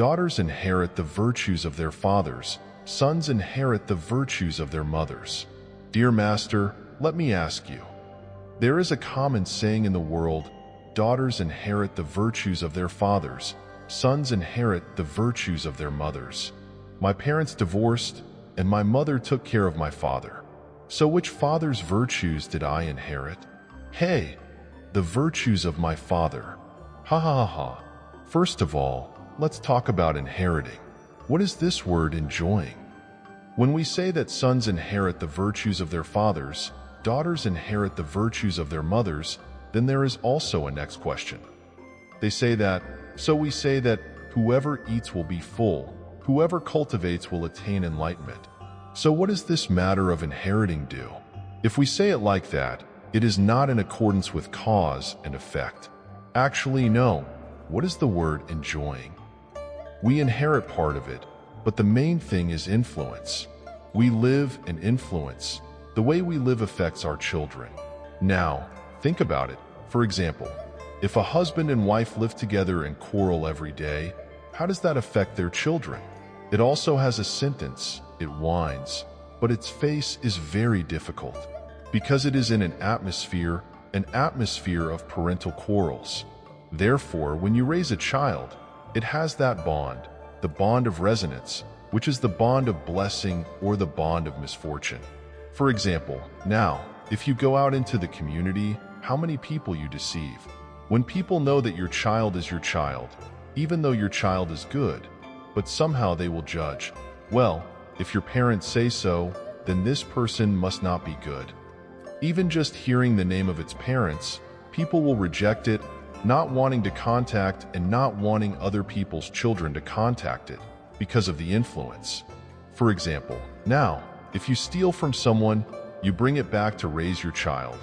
Daughters inherit the virtues of their fathers, sons inherit the virtues of their mothers. Dear Master, let me ask you. There is a common saying in the world, daughters inherit the virtues of their fathers, sons inherit the virtues of their mothers. My parents divorced, and my mother took care of my father. So which father's virtues did I inherit? Hey, the virtues of my father. Ha ha ha ha. First of all, let's talk about inheriting. What is this word enjoying? When we say that sons inherit the virtues of their fathers, daughters inherit the virtues of their mothers, then there is also a next question. We say that whoever eats will be full, whoever cultivates will attain enlightenment. So what does this matter of inheriting do? If we say it like that, it is not in accordance with cause and effect. Actually, no. What is the word enjoying? We inherit part of it, but the main thing is influence. We live and influence. The way we live affects our children. Now, think about it. For example, if a husband and wife live together and quarrel every day, how does that affect their children? It also has a sentence, it whines, but its face is very difficult, because it is in an atmosphere of parental quarrels. Therefore, when you raise a child, it has that bond, the bond of resonance, which is the bond of blessing or the bond of misfortune. For example, now, if you go out into the community, how many people you deceive. When people know that your child is your child, even though your child is good, but somehow they will judge, well, if your parents say so, then this person must not be good. Even just hearing the name of its parents, people will reject it, not wanting to contact and not wanting other people's children to contact it because of the influence. For example, now, if you steal from someone, you bring it back to raise your child,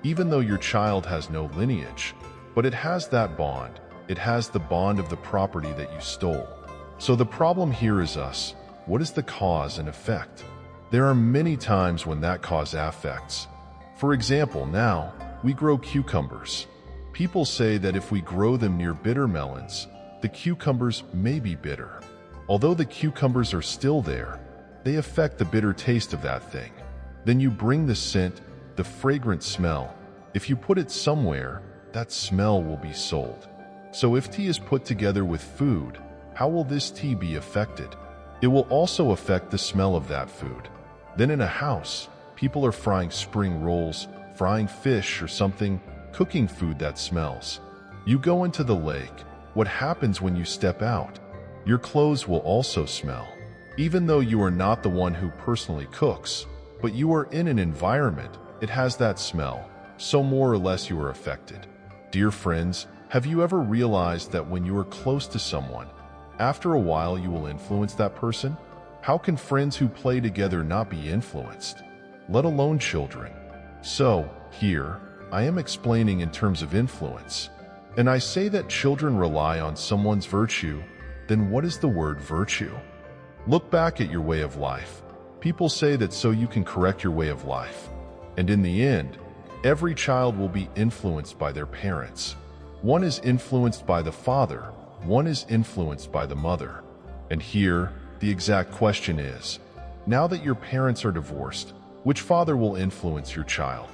even though your child has no lineage, but it has that bond. It has the bond of the property that you stole. So the problem here is us. What is the cause and effect? There are many times when that cause affects. For example, now, we grow cucumbers. People say that if we grow them near bitter melons, the cucumbers may be bitter. Although the cucumbers are still there, they affect the bitter taste of that thing. Then you bring the scent, the fragrant smell. If you put it somewhere, that smell will be sold. So if tea is put together with food, how will this tea be affected? It will also affect the smell of that food. Then in a house, people are frying spring rolls, frying fish or something, cooking food that smells. You go into the lake. What happens when you step out? Your clothes will also smell. Even though you are not the one who personally cooks, but you are in an environment, it has that smell, so more or less you are affected. Dear friends, have you ever realized that when you are close to someone, after a while you will influence that person? How can friends who play together not be influenced, let alone children? So, here, I am explaining in terms of influence, and I say that children rely on someone's virtue. Then what is the word virtue? Look back at your way of life. People say that so you can correct your way of life. And in the end, every child will be influenced by their parents. One is influenced by the father, one is influenced by the mother. And here, the exact question is, now that your parents are divorced, which father will influence your child?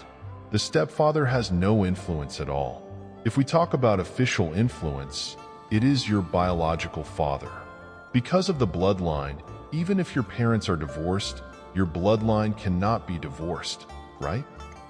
The stepfather has no influence at all. If we talk about official influence, it is your biological father. Because of the bloodline, even if your parents are divorced, your bloodline cannot be divorced, right?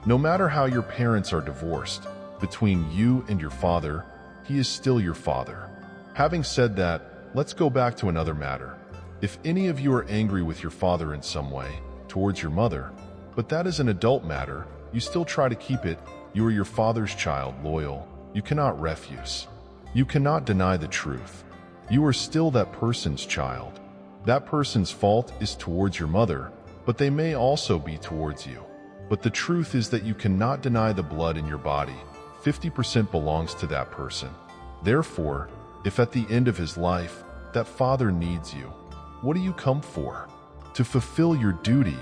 No matter how your parents are divorced, between you and your father, he is still your father. Having said that, let's go back to another matter. If any of you are angry with your father in some way, towards your mother, but that is an adult matter, you still try to keep it, you are your father's child, loyal, you cannot refuse. You cannot deny the truth. You are still that person's child. That person's fault is towards your mother, but they may also be towards you. But the truth is that you cannot deny the blood in your body. 50% belongs to that person. Therefore, if at the end of his life, that father needs you, what do you come for? To fulfill your duty,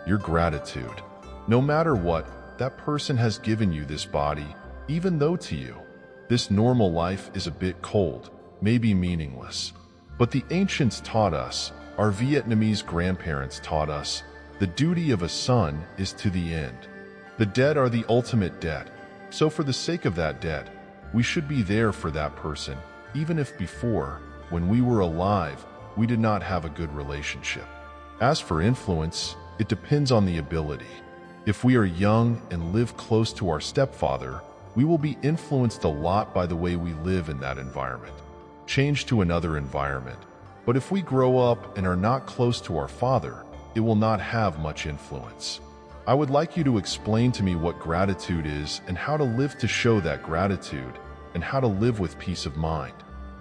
your gratitude. No matter what, that person has given you this body, even though to you, this normal life is a bit cold, maybe meaningless. But the ancients taught us, our Vietnamese grandparents taught us, the duty of a son is to the end. The dead are the ultimate debt, so for the sake of that debt, we should be there for that person, even if before, when we were alive, we did not have a good relationship. As for influence, it depends on the ability. If we are young and live close to our stepfather, we will be influenced a lot by the way we live in that environment. Change to another environment. But if we grow up and are not close to our father, it will not have much influence. I would like you to explain to me what gratitude is and how to live to show that gratitude and how to live with peace of mind.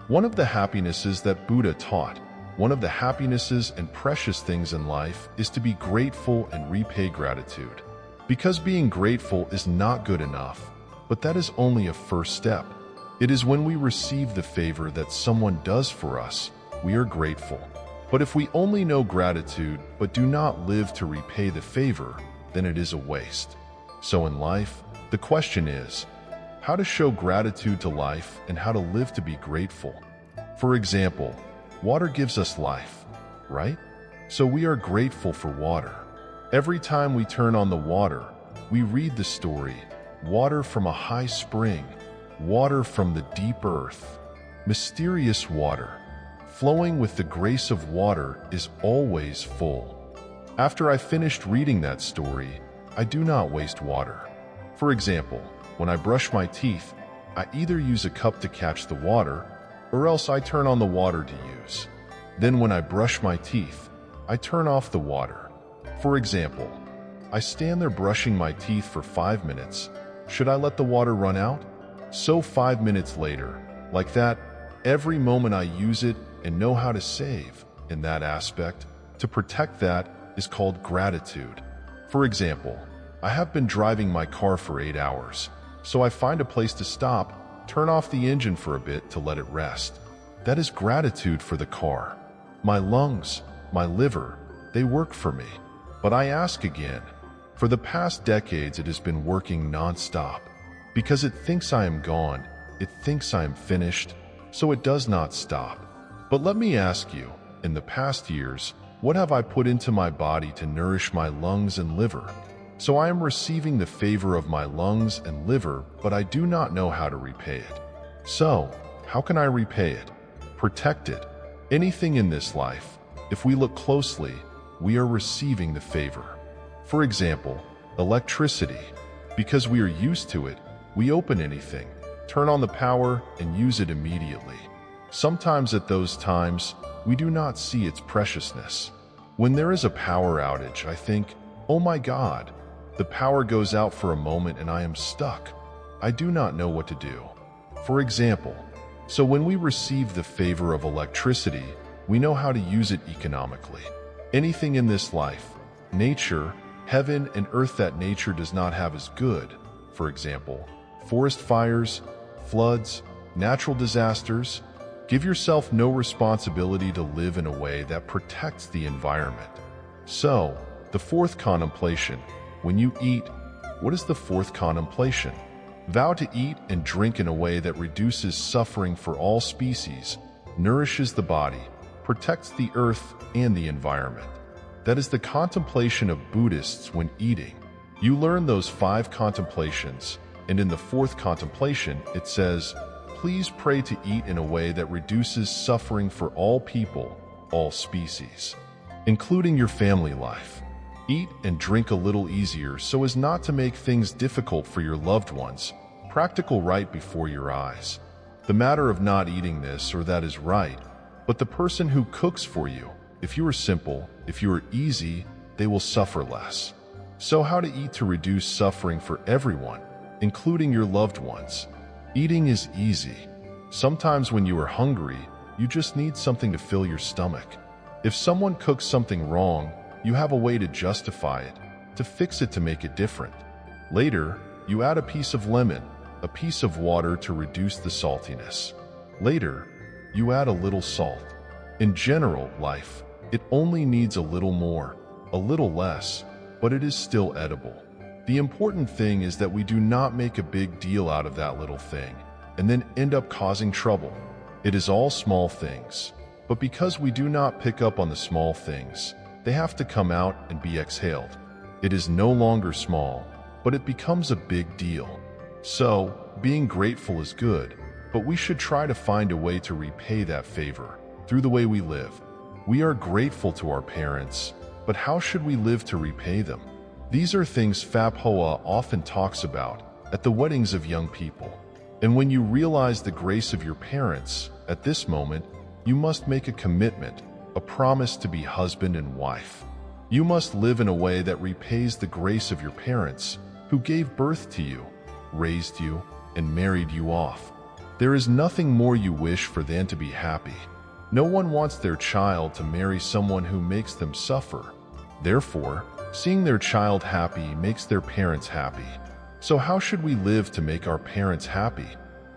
One of the happinesses that Buddha taught, one of the happinesses and precious things in life is to be grateful and repay gratitude. Because being grateful is not good enough, but that is only a first step. It is when we receive the favor that someone does for us, we are grateful. But if we only know gratitude but do not live to repay the favor, then it is a waste. So in life, the question is, how to show gratitude to life and how to live to be grateful. For example, water gives us life, right? So we are grateful for water. Every time we turn on the water, we read the story, water from a high spring, water from the deep earth, mysterious water, flowing with the grace of water is always full. After I finished reading that story, I do not waste water. For example, when I brush my teeth, I either use a cup to catch the water, or else I turn on the water to use. Then when I brush my teeth, I turn off the water. For example, I stand there brushing my teeth for 5 minutes. Should I let the water run out? So 5 minutes later, like that, every moment I use it and know how to save in that aspect, to protect that is called gratitude. For example, I have been driving my car for 8 hours, so I find a place to stop, turn off the engine for a bit to let it rest. That is gratitude for the car. My lungs, my liver, they work for me. But I ask again, for the past decades it has been working non-stop. Because it thinks I am gone, it thinks I am finished, so it does not stop. But let me ask you, in the past years, what have I put into my body to nourish my lungs and liver? So I am receiving the favor of my lungs and liver, but I do not know how to repay it. So, how can I repay it? Protect it. Anything in this life, if we look closely, we are receiving the favor. For example, electricity. Because we are used to it, we open anything, turn on the power, and use it immediately. Sometimes at those times, we do not see its preciousness. When there is a power outage, I think, oh my God, the power goes out for a moment and I am stuck. I do not know what to do. For example, so when we receive the favor of electricity, we know how to use it economically. Anything in this life, nature, heaven and earth that nature does not have is good. For example, forest fires, floods, natural disasters. Give yourself no responsibility to live in a way that protects the environment. So, the fourth contemplation, when you eat, what is the fourth contemplation? Vow to eat and drink in a way that reduces suffering for all species, nourishes the body, protects the earth and the environment. That is the contemplation of Buddhists when eating. You learn those 5 contemplations, and in the 4th contemplation it says, please pray to eat in a way that reduces suffering for all people, all species, including your family life. Eat and drink a little easier so as not to make things difficult for your loved ones, practical right before your eyes. The matter of not eating this or that is right, but the person who cooks for you, if you are simple, if you are easy, they will suffer less. So how to eat to reduce suffering for everyone, including your loved ones? Eating is easy. Sometimes when you are hungry, you just need something to fill your stomach. If someone cooks something wrong, you have a way to justify it, to fix it to make it different. Later, you add a piece of lemon, a piece of water to reduce the saltiness. Later, you add a little salt. In general life, it only needs a little more, a little less, but it is still edible. The important thing is that we do not make a big deal out of that little thing, and then end up causing trouble. It is all small things. but because we do not pick up on the small things, they have to come out and be exhaled. It is no longer small, but it becomes a big deal. So, being grateful is good, but we should try to find a way to repay that favor through the way we live. We are grateful to our parents, but how should we live to repay them? These are things Phap Hoa often talks about at the weddings of young people. And when you realize the grace of your parents, at this moment, you must make a commitment, a promise to be husband and wife. You must live in a way that repays the grace of your parents, who gave birth to you, raised you, and married you off. There is nothing more you wish for than to be happy. No one wants their child to marry someone who makes them suffer. Therefore, seeing their child happy makes their parents happy. So how should we live to make our parents happy?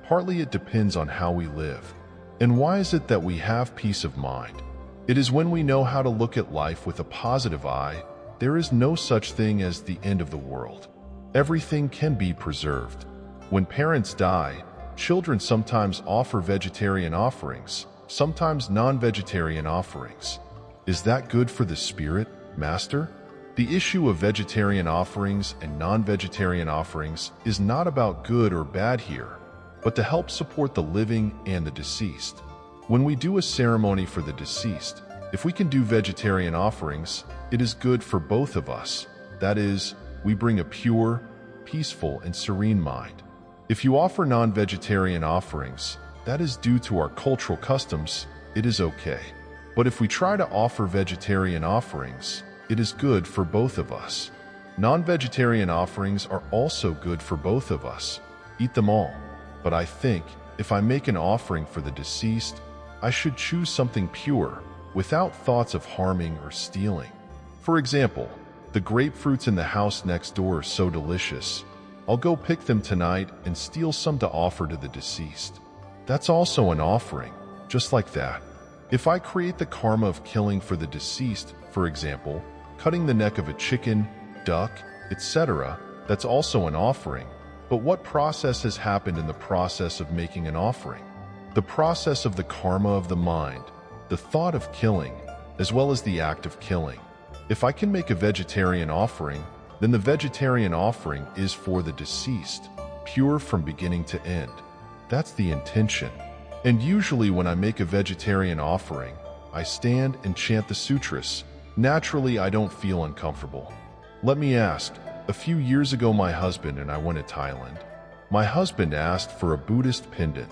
Partly it depends on how we live. And why is it that we have peace of mind? It is when we know how to look at life with a positive eye. There is no such thing as the end of the world. Everything can be preserved. When parents die, children sometimes offer vegetarian offerings, sometimes non-vegetarian offerings. Is that good for the spirit, Master? The issue of vegetarian offerings and non-vegetarian offerings is not about good or bad here, but to help support the living and the deceased. When we do a ceremony for the deceased, if we can do vegetarian offerings, it is good for both of us. That is, we bring a pure, peaceful, and serene mind. If you offer non-vegetarian offerings, that is due to our cultural customs, it is okay. But if we try to offer vegetarian offerings, it is good for both of us. Non-vegetarian offerings are also good for both of us. Eat them all. But I think, if I make an offering for the deceased, I should choose something pure, without thoughts of harming or stealing. For example, the grapefruits in the house next door are so delicious. I'll go pick them tonight and steal some to offer to the deceased. That's also an offering, just like that. If I create the karma of killing for the deceased, for example, cutting the neck of a chicken, duck, etc., that's also an offering. But what process has happened in the process of making an offering? The process of the karma of the mind, the thought of killing, as well as the act of killing. If I can make a vegetarian offering, then the vegetarian offering is for the deceased, pure from beginning to end. That's the intention. And usually when I make a vegetarian offering, I stand and chant the sutras. Naturally, I don't feel uncomfortable. Let me ask, a few years ago my husband and I went to Thailand. My husband asked for a Buddhist pendant.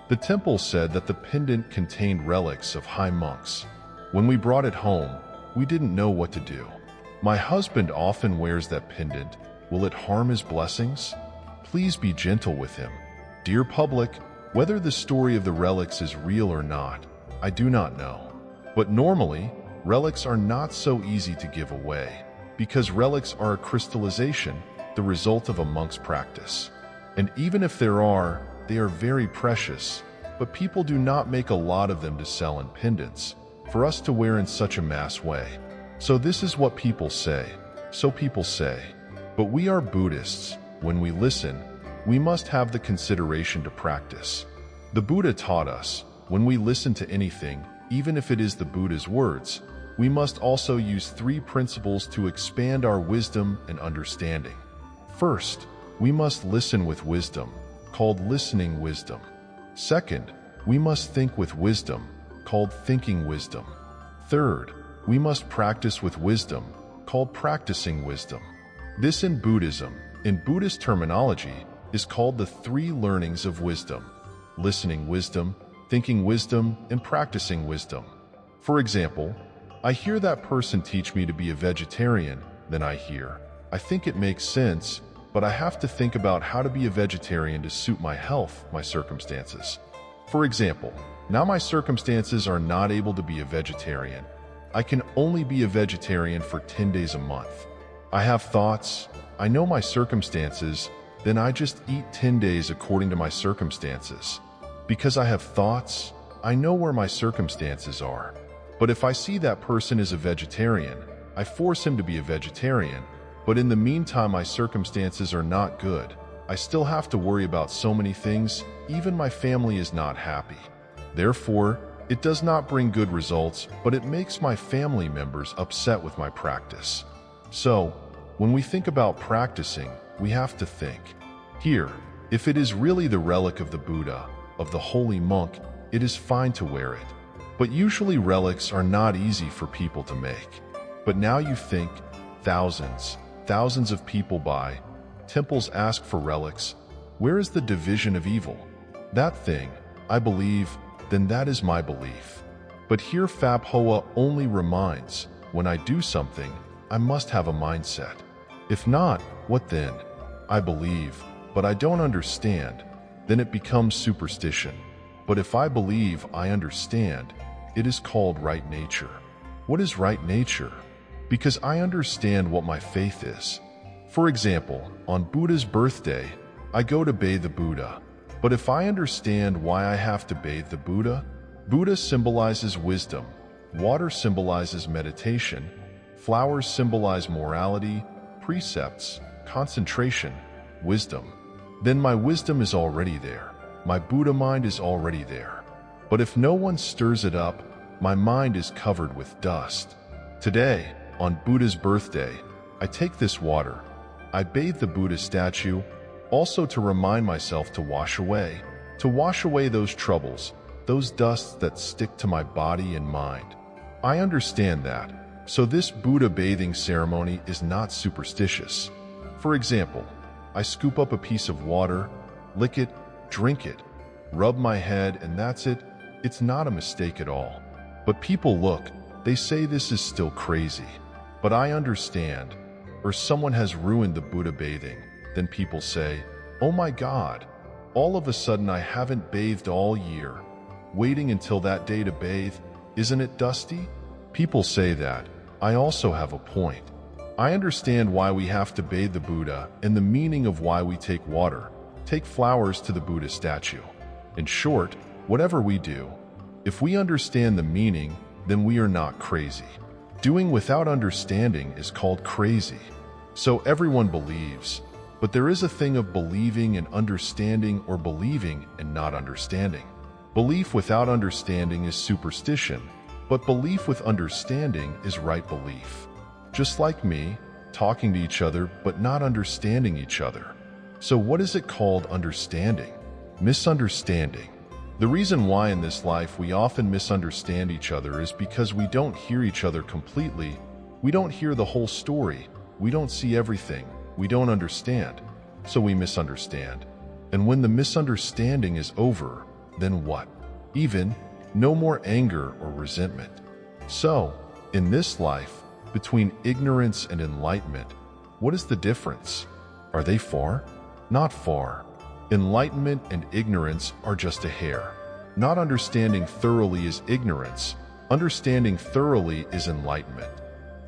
The temple said that the pendant contained relics of high monks. When we brought it home, we didn't know what to do. My husband often wears that pendant. Will it harm his blessings? Please be gentle with him. Dear public, whether the story of the relics is real or not, I do not know. But normally, relics are not so easy to give away, because relics are a crystallization, the result of a monk's practice. And even if there are, they are very precious, but people do not make a lot of them to sell in pendants, for us to wear in such a mass way. So this is what people say. So people say. But we are Buddhists. When we listen, we must have the consideration to practice. The Buddha taught us, when we listen to anything, even if it is the Buddha's words, we must also use 3 principles to expand our wisdom and understanding. First, we must listen with wisdom, called listening wisdom. Second, we must think with wisdom, called thinking wisdom. Third, we must practice with wisdom, called practicing wisdom. This in Buddhism, in Buddhist terminology, is called the 3 learnings of wisdom: listening wisdom, thinking wisdom, and practicing wisdom. For example, I hear that person teach me to be a vegetarian, then I think it makes sense, but I have to think about how to be a vegetarian to suit my health, my circumstances. For example, now my circumstances are not able to be a vegetarian. I can only be a vegetarian for 10 days a month. I have thoughts, I know my circumstances, then I just eat 10 days according to my circumstances. Because I have thoughts, I know where my circumstances are. But if I see that person is a vegetarian, I force him to be a vegetarian, but in the meantime my circumstances are not good. I still have to worry about so many things, even my family is not happy. Therefore, It does not bring good results, but it makes my family members upset with my practice. So, when we think about practicing, we have to think. Here, if it is really the relic of the Buddha, of the holy monk, it is fine to wear it. But usually relics are not easy for people to make. But now you think, thousands of people buy, temples ask for relics. Where is the division of evil? That thing, I believe, then that is my belief. But here Fab Hoa only reminds, when I do something, I must have a mindset. If not, what then? I believe, but I don't understand. Then it becomes superstition. But if I believe I understand, it is called right nature. What is right nature? Because I understand what my faith is. For example, on Buddha's birthday, I go to bathe the Buddha. But if I understand why I have to bathe the Buddha, Buddha symbolizes wisdom, water symbolizes meditation, flowers symbolize morality, precepts, concentration, wisdom. Then my wisdom is already there. My Buddha mind is already there. But if no one stirs it up, my mind is covered with dust. Today, on Buddha's birthday, I take this water. I bathe the Buddha statue, also to remind myself to wash away those troubles, those dusts that stick to my body and mind. I understand that, so this Buddha bathing ceremony is not superstitious. For example, I scoop up a piece of water, lick it, drink it, rub my head, and that's it. It's not a mistake at all. But people look, they say this is still crazy. But I understand. Or someone has ruined the Buddha bathing. Then people say, oh my God, all of a sudden I haven't bathed all year. Waiting until that day to bathe, isn't it dusty? People say that. I also have a point. I understand why we have to bathe the Buddha and the meaning of why we take water, take flowers to the Buddha statue. In short, whatever we do, if we understand the meaning, then we are not crazy. Doing without understanding is called crazy. So everyone believes, but there is a thing of believing and understanding or believing and not understanding. Belief without understanding is superstition, but belief with understanding is right belief. Just like me, talking to each other but not understanding each other. So what is it called understanding? Misunderstanding. The reason why in this life we often misunderstand each other is because we don't hear each other completely. We don't hear the whole story. We don't see everything. We don't understand. So we misunderstand. And when the misunderstanding is over, then what? Even no more anger or resentment. So, in this life, between ignorance and enlightenment, what is the difference? Are they far? Not far. Enlightenment and ignorance are just a hair. Not understanding thoroughly is ignorance. Understanding thoroughly is enlightenment.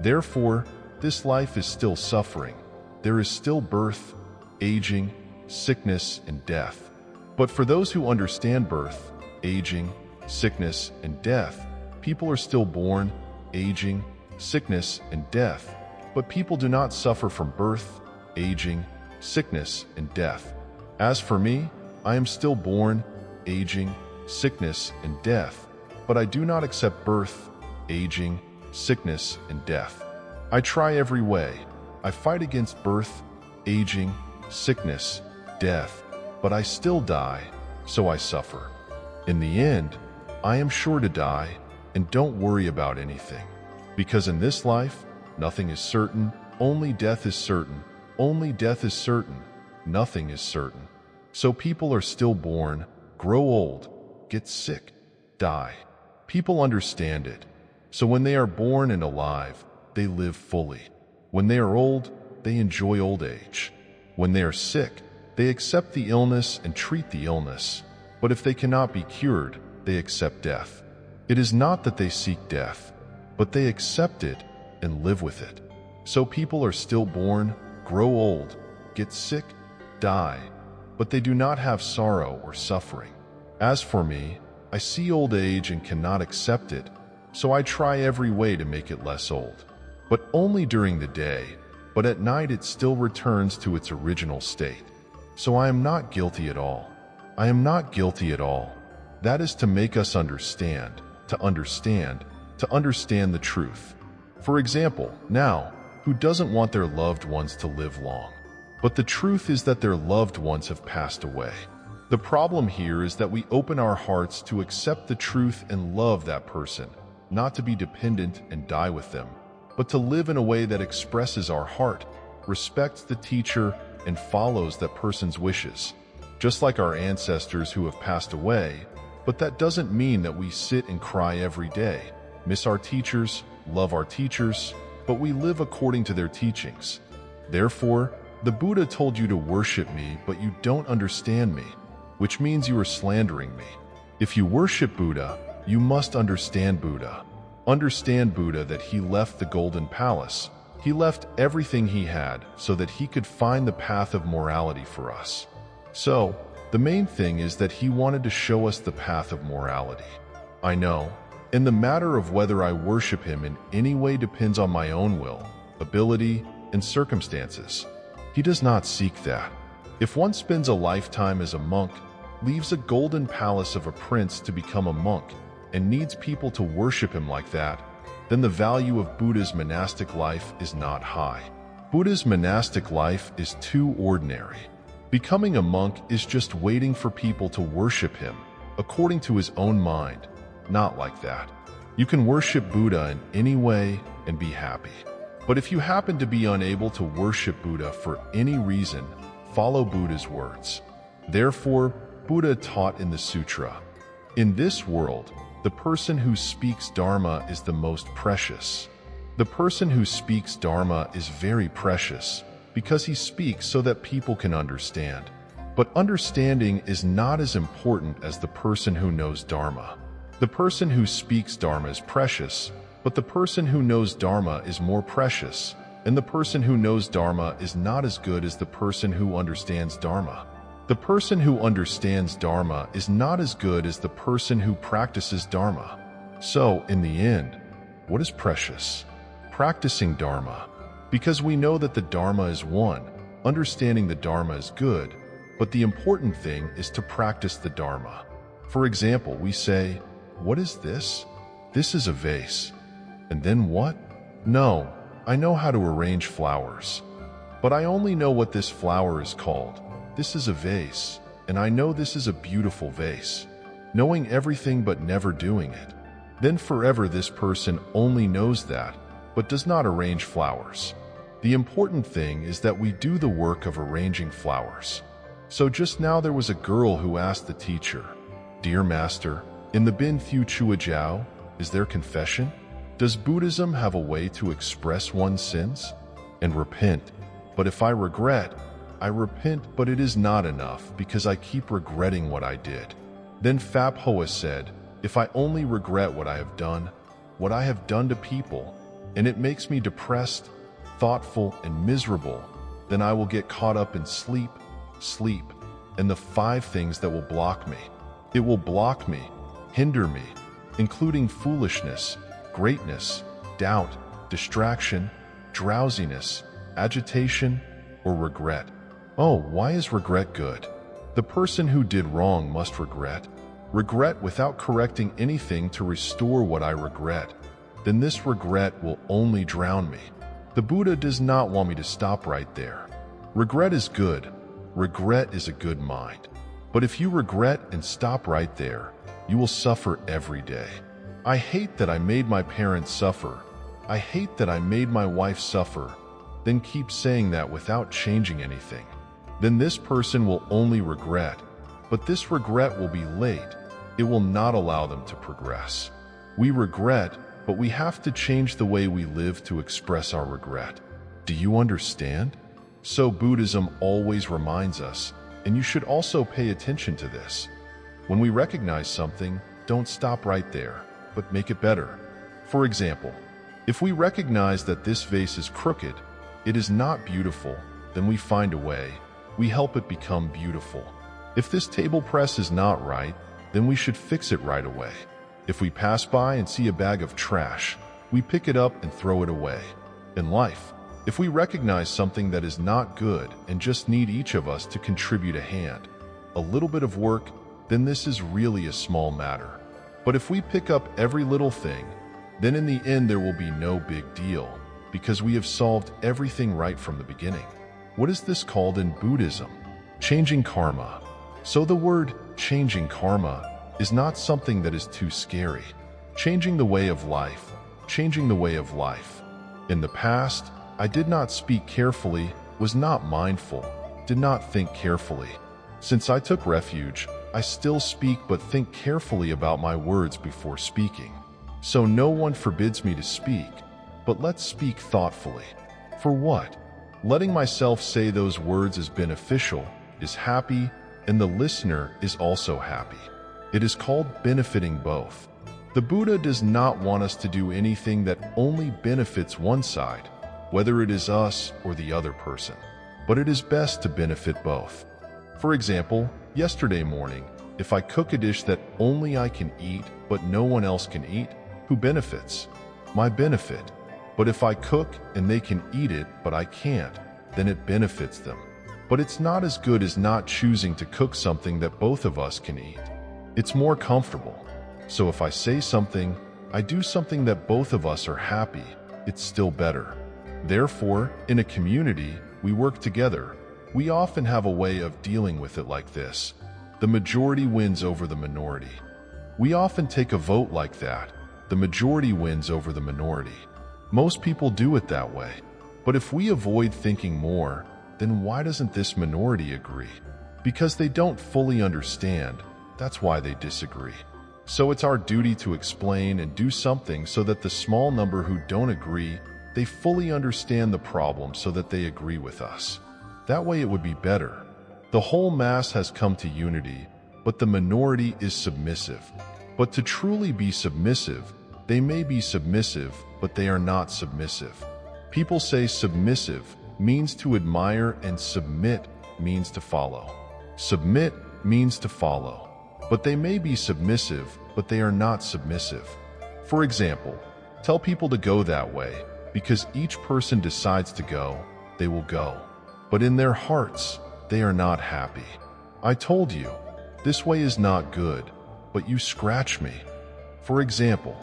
Therefore, this life is still suffering. There is still birth, aging, sickness, and death. But for those who understand birth, aging, sickness, and death, people are still born, aging, sickness, and death. But people do not suffer from birth, aging, sickness, and death. As for me, I am still born, aging, sickness, and death, but I do not accept birth, aging, sickness, and death. I try every way. I fight against birth, aging, sickness, death, but I still die, so I suffer. In the end, I am sure to die, and don't worry about anything. Because in this life, nothing is certain, only death is certain, only death is certain, nothing is certain. So people are still born, grow old, get sick, die. People understand it. So when they are born and alive, they live fully. When they are old, they enjoy old age. When they are sick, they accept the illness and treat the illness. But if they cannot be cured, they accept death. It is not that they seek death, but they accept it and live with it. So people are still born, grow old, get sick, die, but they do not have sorrow or suffering. As for me, I see old age and cannot accept it, so I try every way to make it less old. But only during the day, but at night it still returns to its original state. So I am not guilty at all. I am not guilty at all. That is to make us understand. to understand the truth. For example, now, who doesn't want their loved ones to live long? But the truth is that their loved ones have passed away. The problem here is that we open our hearts to accept the truth and love that person, not to be dependent and die with them, but to live in a way that expresses our heart, respects the teacher, and follows that person's wishes, just like our ancestors who have passed away. But that doesn't mean that we sit and cry every day, miss our teachers, love our teachers, but we live according to their teachings. Therefore, the Buddha told you to worship me, but you don't understand me, which means you are slandering me. If you worship Buddha, you must understand Buddha. Understand Buddha that he left the Golden Palace. He left everything he had so that he could find the path of morality for us. So, the main thing is that he wanted to show us the path of morality. I know, in the matter of whether I worship him in any way depends on my own will, ability, and circumstances. He does not seek that. If one spends a lifetime as a monk, leaves a golden palace of a prince to become a monk, and needs people to worship him like that, then the value of Buddha's monastic life is not high. Buddha's monastic life is too ordinary. Becoming a monk is just waiting for people to worship him, according to his own mind, not like that. You can worship Buddha in any way and be happy. But if you happen to be unable to worship Buddha for any reason, follow Buddha's words. Therefore, Buddha taught in the sutra, in this world, the person who speaks Dharma is the most precious. The person who speaks Dharma is very precious because he speaks so that people can understand. But understanding is not as important as the person who knows Dharma. The person who speaks Dharma is precious, but the person who knows Dharma is more precious, and the person who knows Dharma is not as good as the person who understands Dharma. The person who understands Dharma is not as good as the person who practices Dharma. So, in the end, what is precious? Practicing Dharma. Because we know that the Dharma is one, understanding the Dharma is good, but the important thing is to practice the Dharma. For example, we say, "What is this?" "This is a vase." And then what? "No, I know how to arrange flowers. But I only know what this flower is called. This is a vase, and I know this is a beautiful vase." Knowing everything but never doing it. Then forever this person only knows that, but does not arrange flowers. The important thing is that we do the work of arranging flowers. So just now there was a girl who asked the teacher, "Dear Master, in the Bin Thu Chua Jiao, is there confession? Does Buddhism have a way to express one's sins and repent? But if I regret, I repent, but it is not enough because I keep regretting what I did." Then Phap Hoa said, "If I only regret what I have done to people, and it makes me depressed, thoughtful, and miserable, then I will get caught up in sleep, and the 5 things that will block me. It will block me, hinder me, including foolishness, greatness, doubt, distraction, drowsiness, agitation, or regret." Oh, why is regret good? The person who did wrong must regret. Regret without correcting anything to restore what I regret. Then this regret will only drown me. The Buddha does not want me to stop right there. Regret is good. Regret is a good mind. But if you regret and stop right there, you will suffer every day. I hate that I made my parents suffer. I hate that I made my wife suffer. Then keep saying that without changing anything. Then this person will only regret, but this regret will be late. It will not allow them to progress. We regret, but we have to change the way we live to express our regret. Do you understand? So Buddhism always reminds us, and you should also pay attention to this. When we recognize something, don't stop right there, but make it better. For example, if we recognize that this vase is crooked, it is not beautiful, then we find a way. We help it become beautiful. If this table press is not right, then we should fix it right away. If we pass by and see a bag of trash, we pick it up and throw it away. In life, if we recognize something that is not good and just need each of us to contribute a hand, a little bit of work, then this is really a small matter. But if we pick up every little thing, then in the end there will be no big deal, because we have solved everything right from the beginning. What is this called in Buddhism? Changing karma. So the word changing karma is not something that is too scary. Changing the way of life. Changing the way of life. In the past, I did not speak carefully, was not mindful, did not think carefully. Since I took refuge, I still speak but think carefully about my words before speaking. So no one forbids me to speak, but let's speak thoughtfully. For what? Letting myself say those words is beneficial, is happy, and the listener is also happy. It is called benefiting both. The Buddha does not want us to do anything that only benefits one side, whether it is us or the other person, but it is best to benefit both. For example, yesterday morning, if I cook a dish that only I can eat but no one else can eat, who benefits? My benefit. But if I cook and they can eat it but I can't, then it benefits them. But it's not as good as not choosing to cook something that both of us can eat. It's more comfortable. So if I say something, I do something that both of us are happy, it's still better. Therefore, in a community, we work together. We often have a way of dealing with it like this. The majority wins over the minority. We often take a vote like that. The majority wins over the minority. Most people do it that way. But if we avoid thinking more, then why doesn't this minority agree? Because they don't fully understand. That's why they disagree. So it's our duty to explain and do something so that the small number who don't agree, they fully understand the problem so that they agree with us. That way it would be better. The whole mass has come to unity, but the minority is submissive. But to truly be submissive, they may be submissive, but they are not submissive. People say submissive means to admire and submit means to follow. Submit means to follow. But they may be submissive, but they are not submissive. For example, tell people to go that way, because each person decides to go, they will go. But in their hearts, they are not happy. I told you, this way is not good, but you scratch me. For example,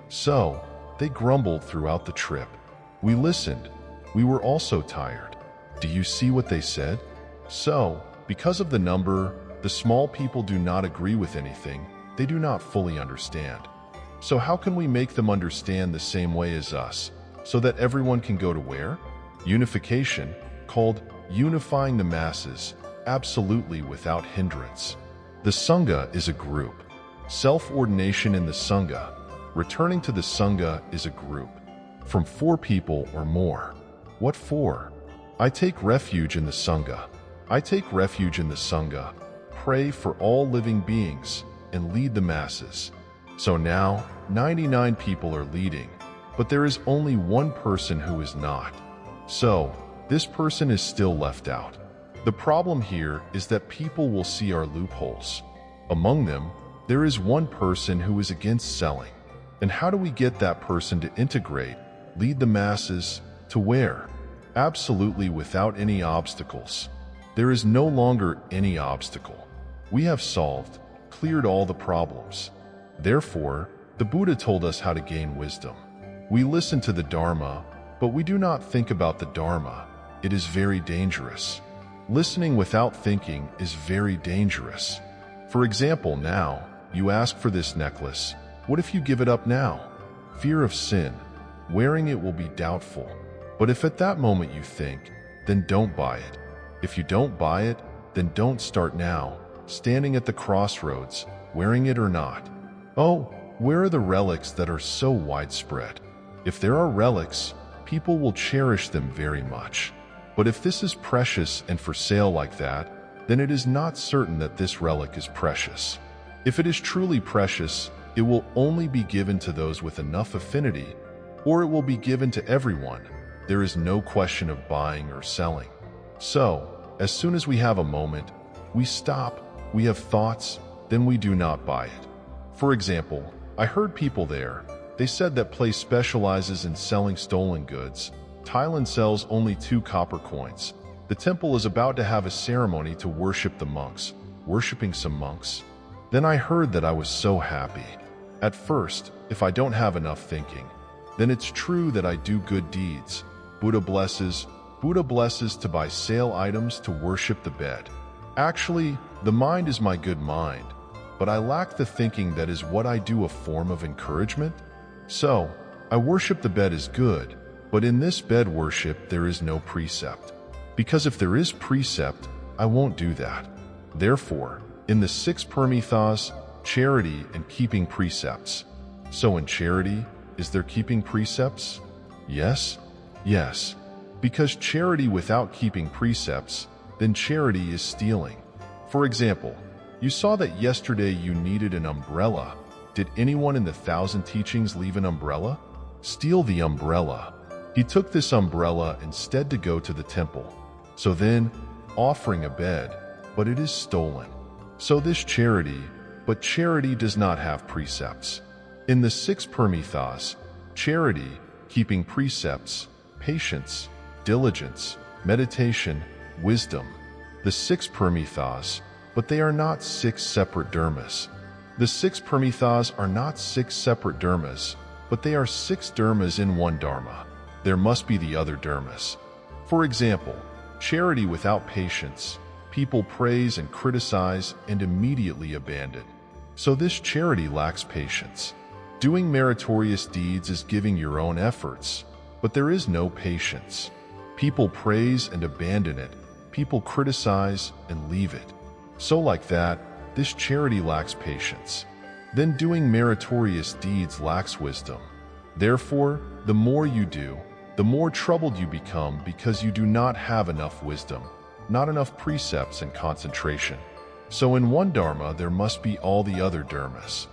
so, they grumbled throughout the trip. We listened. We were also tired. Do you see what they said? So, because of the number, the small people do not agree with anything. They do not fully understand. So how can we make them understand the same way as us, so that everyone can go to where? Unification, called unifying the masses, absolutely without hindrance. The Sangha is a group. Self-ordination in the Sangha. Returning to the Sangha is a group. From 4 people or more. What for? I take refuge in the Sangha. I take refuge in the Sangha, pray for all living beings, and lead the masses. So now, 99 people are leading, but there is only one person who is not. So, this person is still left out. The problem here is that people will see our loopholes. Among them, there is one person who is against selling. And how do we get that person to integrate, lead the masses, to where? Absolutely without any obstacles. There is no longer any obstacle. We have solved, cleared all the problems. Therefore, the Buddha told us how to gain wisdom. We listen to the Dharma, but we do not think about the Dharma. It is very dangerous. Listening without thinking is very dangerous. For example, now, you ask for this necklace. What if you give it up now? Fear of sin. Wearing it will be doubtful. But if at that moment you think, then don't buy it. If you don't buy it, then don't start now, standing at the crossroads, wearing it or not. Oh, where are the relics that are so widespread? If there are relics, people will cherish them very much. But if this is precious and for sale like that, then it is not certain that this relic is precious. If it is truly precious, it will only be given to those with enough affinity, or it will be given to everyone. There is no question of buying or selling. So, as soon as we have a moment, we stop, we have thoughts, then we do not buy it. For example, I heard people there, they said that place specializes in selling stolen goods. Thailand sells only 2 copper coins. The temple is about to have a ceremony to worship the monks, worshipping some monks. Then I heard that I was so happy. At first, if I don't have enough thinking, then it's true that I do good deeds. Buddha blesses to buy sale items to worship the bed. Actually, the mind is my good mind, but I lack the thinking that is what I do a form of encouragement. So, I worship the bed as good, but in this bed worship there is no precept. Because if there is precept, I won't do that. Therefore, in the 6 Paramitas, charity and keeping precepts. So in charity, is there keeping precepts? Yes. Yes. Because charity without keeping precepts, then charity is stealing. For example, you saw that yesterday you needed an umbrella. Did anyone in the 1,000 teachings leave an umbrella? Steal the umbrella. He took this umbrella instead to go to the temple. So then, offering a bed, but it is stolen. So this charity, but charity does not have precepts. In the 6 Paramitas, charity, keeping precepts, patience, diligence, meditation, wisdom. The 6 Paramitas, but they are not 6 separate dharmas. The 6 Paramitas are not 6 separate dharmas, but they are 6 dharmas in one dharma. There must be the other dharmas. For example, charity without patience, people praise and criticize and immediately abandon. So this charity lacks patience. Doing meritorious deeds is giving your own efforts, but there is no patience. People praise and abandon it. People criticize and leave it. So like that, this charity lacks patience. Then doing meritorious deeds lacks wisdom. Therefore, the more you do, the more troubled you become because you do not have enough wisdom, not enough precepts and concentration. So in one dharma there must be all the other dharmas.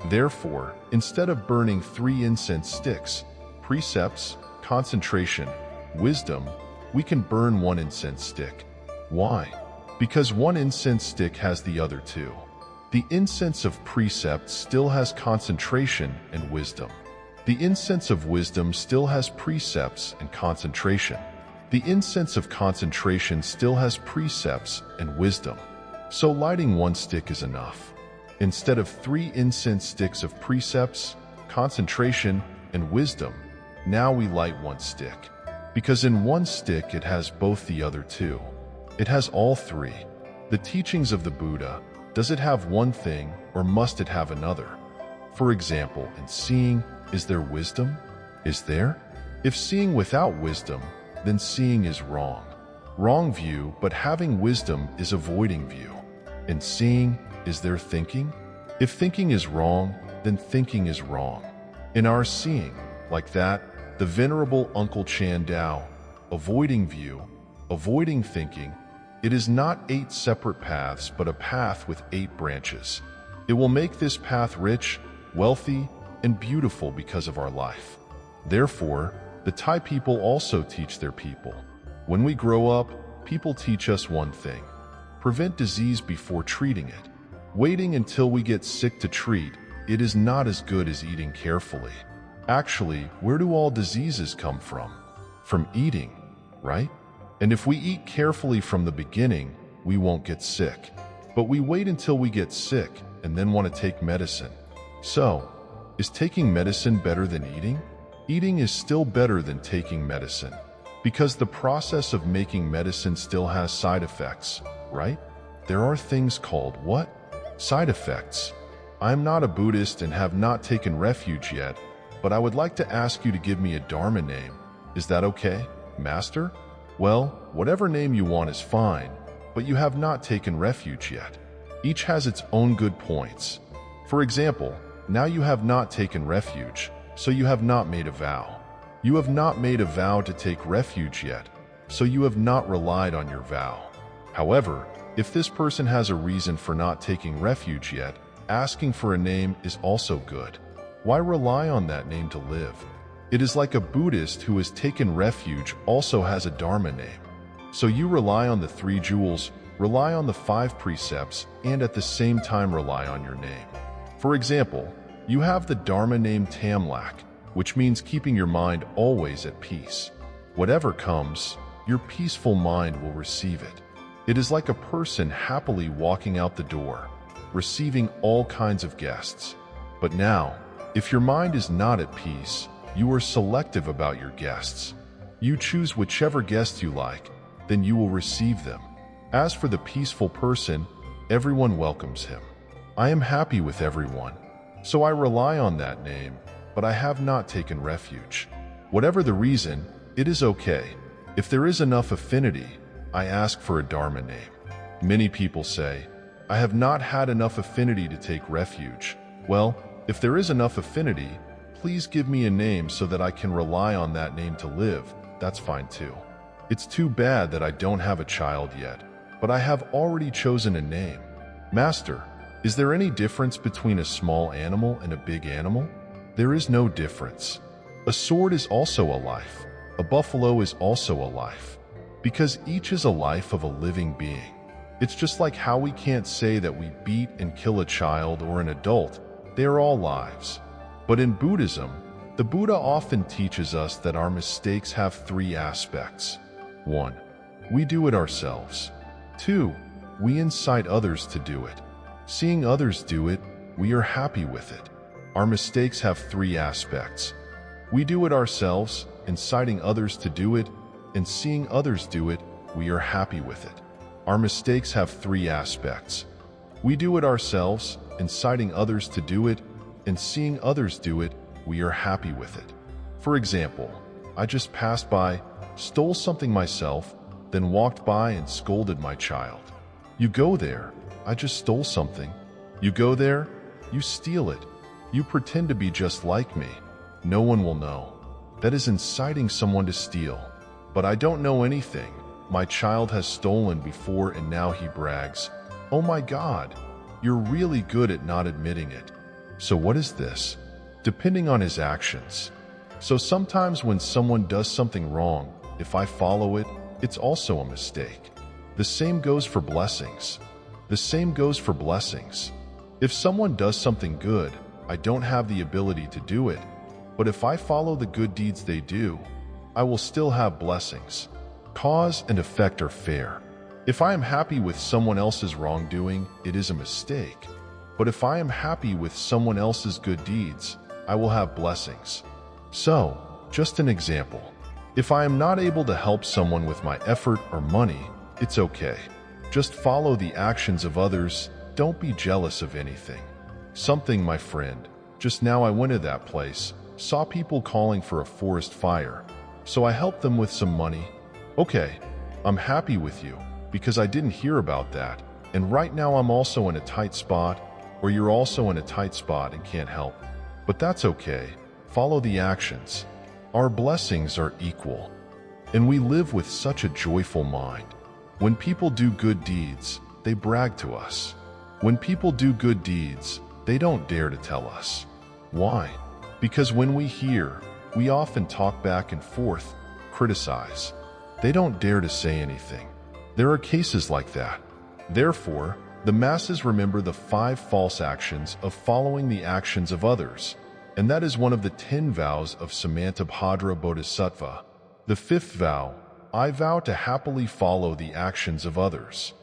Therefore, instead of burning 3 incense sticks, precepts, concentration, wisdom, we can burn 1 incense stick. Why? Because 1 incense stick has the other 2. The incense of precept still has concentration and wisdom. The incense of wisdom still has precepts and concentration. The incense of concentration still has precepts and wisdom. So lighting 1 stick is enough. Instead of 3 incense sticks of precepts, concentration, and wisdom, now we light 1 stick. Because in 1 stick it has both the other 2. It has all 3. The teachings of the Buddha, does it have one thing or must it have another? For example, in seeing, is there wisdom? Is there? If seeing without wisdom, then seeing is wrong. Wrong view, but having wisdom is avoiding view. In seeing, is there thinking? If thinking is wrong, then thinking is wrong. In our seeing, like that, the Venerable Uncle Chan Dao, avoiding view, avoiding thinking, it is not 8 separate paths but a path with 8 branches. It will make this path rich, wealthy, and beautiful because of our life. Therefore, the Thai people also teach their people. When we grow up, people teach us one thing: prevent disease before treating it. Waiting until we get sick to treat it is not as good as eating carefully. Actually, where do all diseases come from? From eating, right? And if we eat carefully from the beginning, we won't get sick. But we wait until we get sick and then want to take medicine. So, is taking medicine better than eating? Eating is still better than taking medicine, because the process of making medicine still has side effects, right? There are things called what? Side effects. I am not a Buddhist and have not taken refuge yet, but I would like to ask you to give me a Dharma name. Is that okay, Master? Well, whatever name you want is fine, but you have not taken refuge yet. Each has its own good points. For example, now you have not taken refuge, so you have not made a vow. You have not made a vow to take refuge yet, so you have not relied on your vow. However, if this person has a reason for not taking refuge yet, asking for a name is also good. Why rely on that name to live? It is like a Buddhist who has taken refuge also has a Dharma name. So you rely on the 3 jewels, rely on the 5 precepts, and at the same time rely on your name. For example, you have the Dharma name Tamlak, which means keeping your mind always at peace. Whatever comes, your peaceful mind will receive it. It is like a person happily walking out the door, receiving all kinds of guests. But now, if your mind is not at peace, you are selective about your guests. You choose whichever guest you like, then you will receive them. As for the peaceful person, everyone welcomes him. I am happy with everyone, so I rely on that name, but I have not taken refuge. Whatever the reason, it is okay. If there is enough affinity, I ask for a Dharma name. Many people say, I have not had enough affinity to take refuge. Well, if there is enough affinity, please give me a name so that I can rely on that name to live. That's fine too. It's too bad that I don't have a child yet, but I have already chosen a name. Master, is there any difference between a small animal and a big animal? There is no difference. A sword is also a life. A buffalo is also a life. Because each is a life of a living being. It's just like how we can't say that we beat and kill a child or an adult. They are all lives. But in Buddhism, the Buddha often teaches us that our mistakes have three aspects. 1. We do it ourselves. 2. We incite others to do it. Seeing others do it, we are happy with it. Our mistakes have three aspects. We do it ourselves, inciting others to do it, and seeing others do it, we are happy with it. Our mistakes have three aspects. We do it ourselves, inciting others to do it, and seeing others do it, we are happy with it. For example, I just passed by, stole something myself, then walked by and scolded my child. You go there, I just stole something. You go there, you steal it. You pretend to be just like me. No one will know. That is inciting someone to steal. But I don't know anything. My child has stolen before and now he brags. Oh my God, you're really good at not admitting it. So what is this? Depending on his actions. So sometimes when someone does something wrong, if I follow it, it's also a mistake. The same goes for blessings. The same goes for blessings. If someone does something good, I don't have the ability to do it. But if I follow the good deeds they do, I will still have blessings. Cause and effect are fair. If I am happy with someone else's wrongdoing, it is a mistake. But if I am happy with someone else's good deeds, I will have blessings. So, just an example. If I am not able to help someone with my effort or money, it's okay. Just follow the actions of others. Don't be jealous of anything. Something, my friend. Just now I went to that place, saw people calling for a forest fire, so I helped them with some money. Okay, I'm happy with you, because I didn't hear about that, and right now I'm also in a tight spot, or you're also in a tight spot and can't help. But that's okay. Follow the actions. Our blessings are equal, and we live with such a joyful mind. When people do good deeds, they brag to us. When people do good deeds, they don't dare to tell us. Why? Because when we hear, we often talk back and forth, criticize. They don't dare to say anything. There are cases like that. Therefore, the masses remember the 5 false actions of following the actions of others, and that is one of the 10 vows of Samantabhadra Bodhisattva. The 5th vow, I vow to happily follow the actions of others.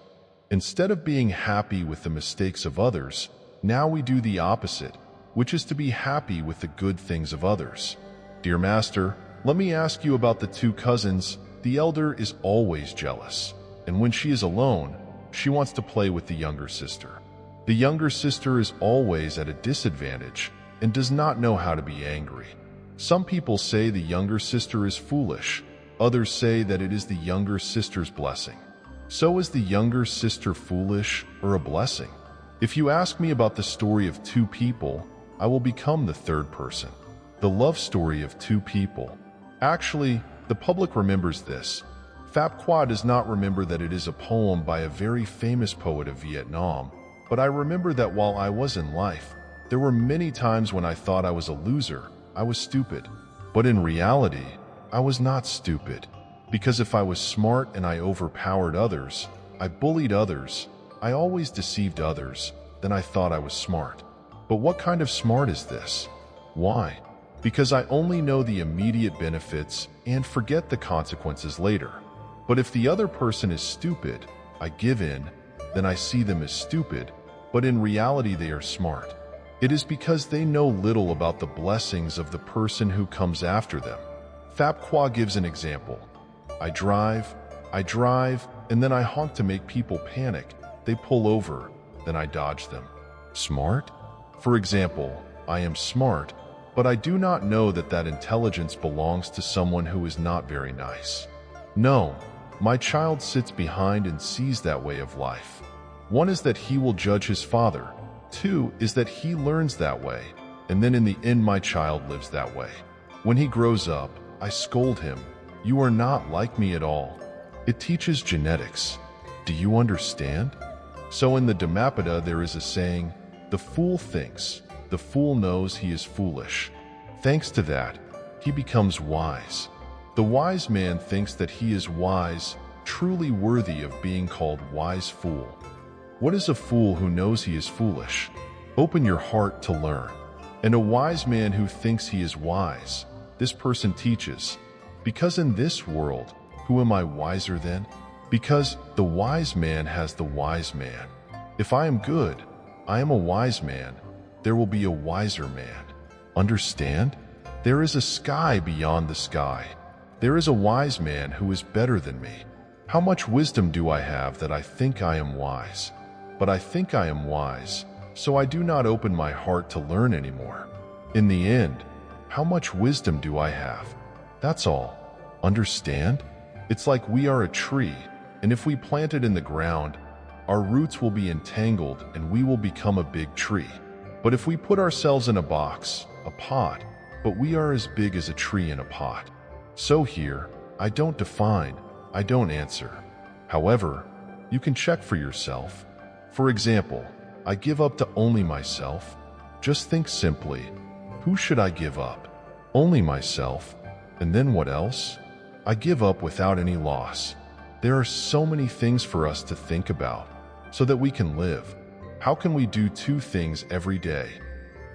Instead of being happy with the mistakes of others, now we do the opposite, which is to be happy with the good things of others. Dear Master, let me ask you about the 2 cousins. The elder is always jealous, and when she is alone, she wants to play with the younger sister. The younger sister is always at a disadvantage and does not know how to be angry. Some people say the younger sister is foolish. Others say that it is the younger sister's blessing. So is the younger sister foolish or a blessing? If you ask me about the story of 2 people, I will become the 3rd person. The love story of 2 people. Actually, the public remembers this. Phap Qua does not remember that it is a poem by a very famous poet of Vietnam, but I remember that while I was in life, there were many times when I thought I was a loser, I was stupid. But in reality, I was not stupid. Because if I was smart and I overpowered others, I bullied others, I always deceived others, then I thought I was smart. But what kind of smart is this? Why? Because I only know the immediate benefits and forget the consequences later. But if the other person is stupid, I give in, then I see them as stupid, but in reality they are smart. It is because they know little about the blessings of the person who comes after them. Phap Qua gives an example. I drive, and then I honk to make people panic. They pull over, then I dodge them. Smart? For example, I am smart, but I do not know that that intelligence belongs to someone who is not very nice. No, my child sits behind and sees that way of life. One is that he will judge his father. Two is that he learns that way, and then in the end my child lives that way. When he grows up, I scold him. You are not like me at all. It teaches genetics. Do you understand? So in the Dhammapada there is a saying, the fool thinks, the fool knows he is foolish. Thanks to that, he becomes wise. The wise man thinks that he is wise, truly worthy of being called wise fool. What is a fool who knows he is foolish? Open your heart to learn. And a wise man who thinks he is wise, this person teaches, because in this world, who am I wiser than? Because the wise man has the wise man. If I am good, I am a wise man, there will be a wiser man. Understand? There is a sky beyond the sky. There is a wise man who is better than me. How much wisdom do I have that I think I am wise? But I think I am wise, so I do not open my heart to learn anymore. In the end, how much wisdom do I have? That's all. Understand? It's like we are a tree, and if we plant it in the ground, our roots will be entangled and we will become a big tree. But if we put ourselves in a box, a pot, but we are as big as a tree in a pot. So here, I don't define, I don't answer. However, you can check for yourself. For example, I give up to only myself. Just think simply, who should I give up? Only myself. And then what else? I give up without any loss. There are so many things for us to think about, so that we can live. How can we do two things every day?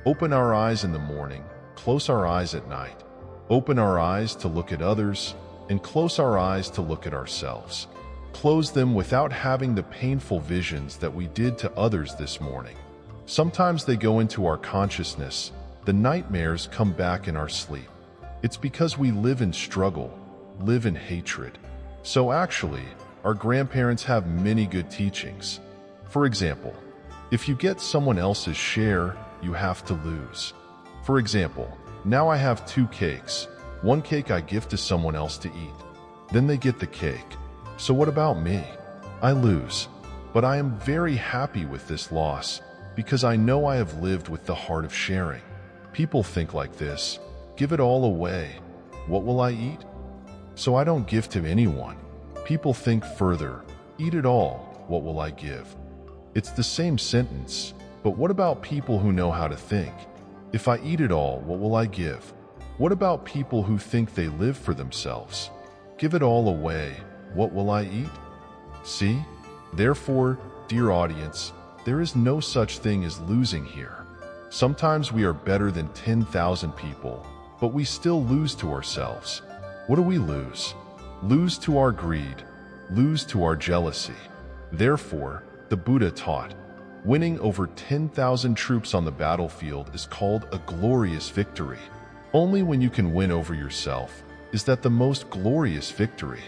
Open our eyes in the morning, close our eyes at night. Open our eyes to look at others, and close our eyes to look at ourselves. Close them without having the painful visions that we did to others this morning. Sometimes they go into our consciousness. The nightmares come back in our sleep. It's because we live in struggle, live in hatred. So actually, our grandparents have many good teachings. For example, if you get someone else's share, you have to lose. For example, now I have 2 cakes. One cake I give to someone else to eat. Then they get the cake. So what about me? I lose. But I am very happy with this loss because I know I have lived with the heart of sharing. People think like this. Give it all away. What will I eat? So I don't give to anyone. People think further. Eat it all. What will I give? It's the same sentence, but what about people who know how to think? If I eat it all, what will I give? What about people who think they live for themselves? Give it all away. What will I eat? See? Therefore, dear audience, there is no such thing as losing here. Sometimes we are better than 10,000 people, but we still lose to ourselves. What do we lose? Lose to our greed, lose to our jealousy. Therefore, the Buddha taught, winning over 10,000 troops on the battlefield is called a glorious victory. Only when you can win over yourself is that the most glorious victory,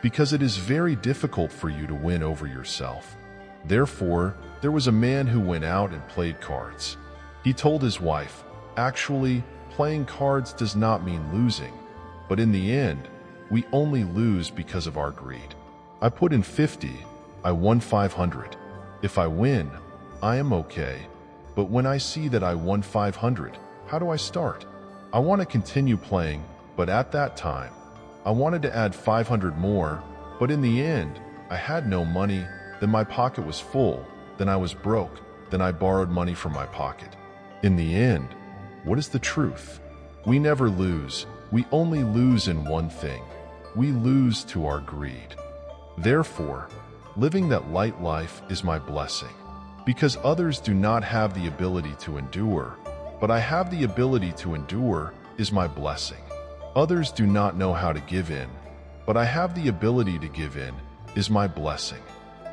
because it is very difficult for you to win over yourself. Therefore, there was a man who went out and played cards. He told his wife, actually, playing cards does not mean losing, but in the end, we only lose because of our greed. I put in 50, I won 500. If I win, I am okay. But when I see that I won 500, how do I start? I want to continue playing, but at that time, I wanted to add 500 more, but in the end, I had no money, then my pocket was full, then I was broke, then I borrowed money from my pocket. In the end, what is the truth? We never lose, we only lose in one thing. We lose to our greed. Therefore, living that light life is my blessing. Because others do not have the ability to endure, but I have the ability to endure is my blessing. Others do not know how to give in, but I have the ability to give in is my blessing.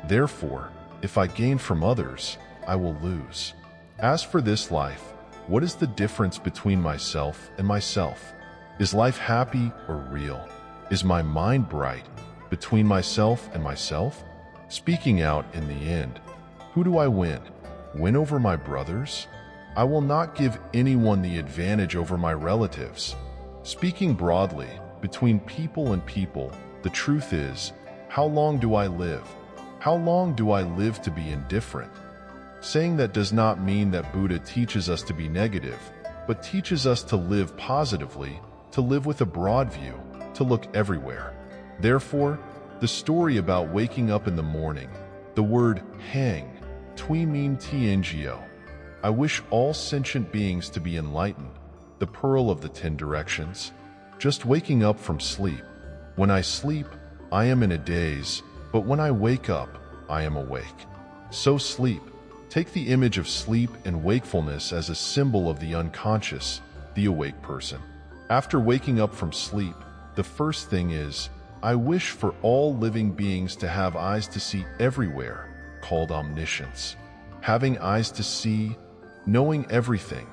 Therefore, if I gain from others, I will lose. As for this life, what is the difference between myself and myself? Is life happy or real? Is my mind bright between myself and myself? Speaking out in the end, who do I win? Win over my brothers? I will not give anyone the advantage over my relatives. Speaking broadly, between people and people, the truth is, how long do I live? How long do I live to be indifferent? Saying that does not mean that Buddha teaches us to be negative, but teaches us to live positively, to live with a broad view, to look everywhere. Therefore, the story about waking up in the morning, the word hang, tui mean tiango. I wish all sentient beings to be enlightened, the pearl of the 10 directions. Just waking up from sleep. When I sleep, I am in a daze, but when I wake up, I am awake. So sleep. Take the image of sleep and wakefulness as a symbol of the unconscious, the awake person. After waking up from sleep, the first thing is, I wish for all living beings to have eyes to see everywhere, called omniscience. Having eyes to see, knowing everything.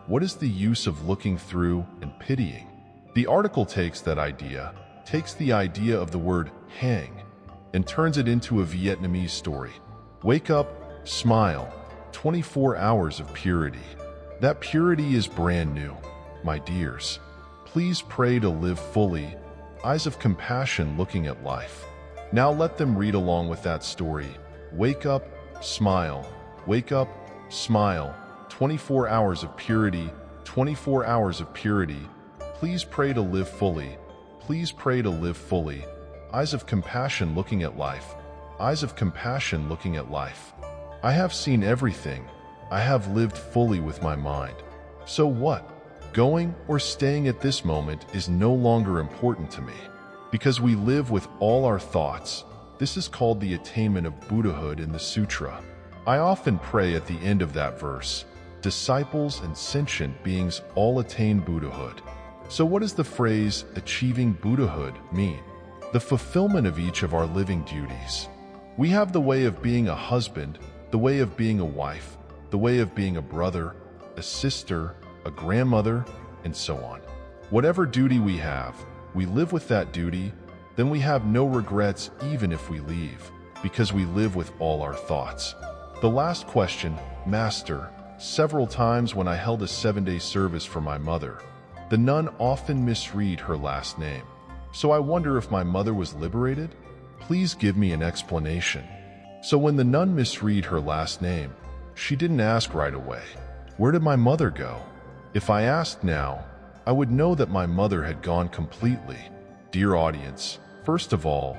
What is the use of looking through and pitying? The article takes the idea of the word hang, and turns it into a Vietnamese story. Wake up, smile, 24 hours of purity. That purity is brand new, my dears. Please pray to live fully, eyes of compassion looking at life. Now let them read along with that story. Wake up, smile, wake up, smile, 24 hours of purity, 24 hours of purity. Please pray to live fully, please pray to live fully, eyes of compassion looking at life, eyes of compassion looking at life. I have seen everything, I have lived fully with my mind. So what? Going or staying at this moment is no longer important to me, because we live with all our thoughts. This is called the attainment of Buddhahood in the sutra. I often pray at the end of that verse, disciples and sentient beings all attain Buddhahood. So what does the phrase achieving Buddhahood mean? The fulfillment of each of our living duties. We have the way of being a husband, the way of being a wife, the way of being a brother, a sister, a grandmother, and so on. Whatever duty we have, we live with that duty, then we have no regrets even if we leave, because we live with all our thoughts. The last question, Master, several times when I held a 7-day service for my mother, the nun often misread her last name. So I wonder if my mother was liberated? Please give me an explanation. So when the nun misread her last name, she didn't ask right away, where did my mother go? If I asked now, I would know that my mother had gone completely. Dear audience, first of all,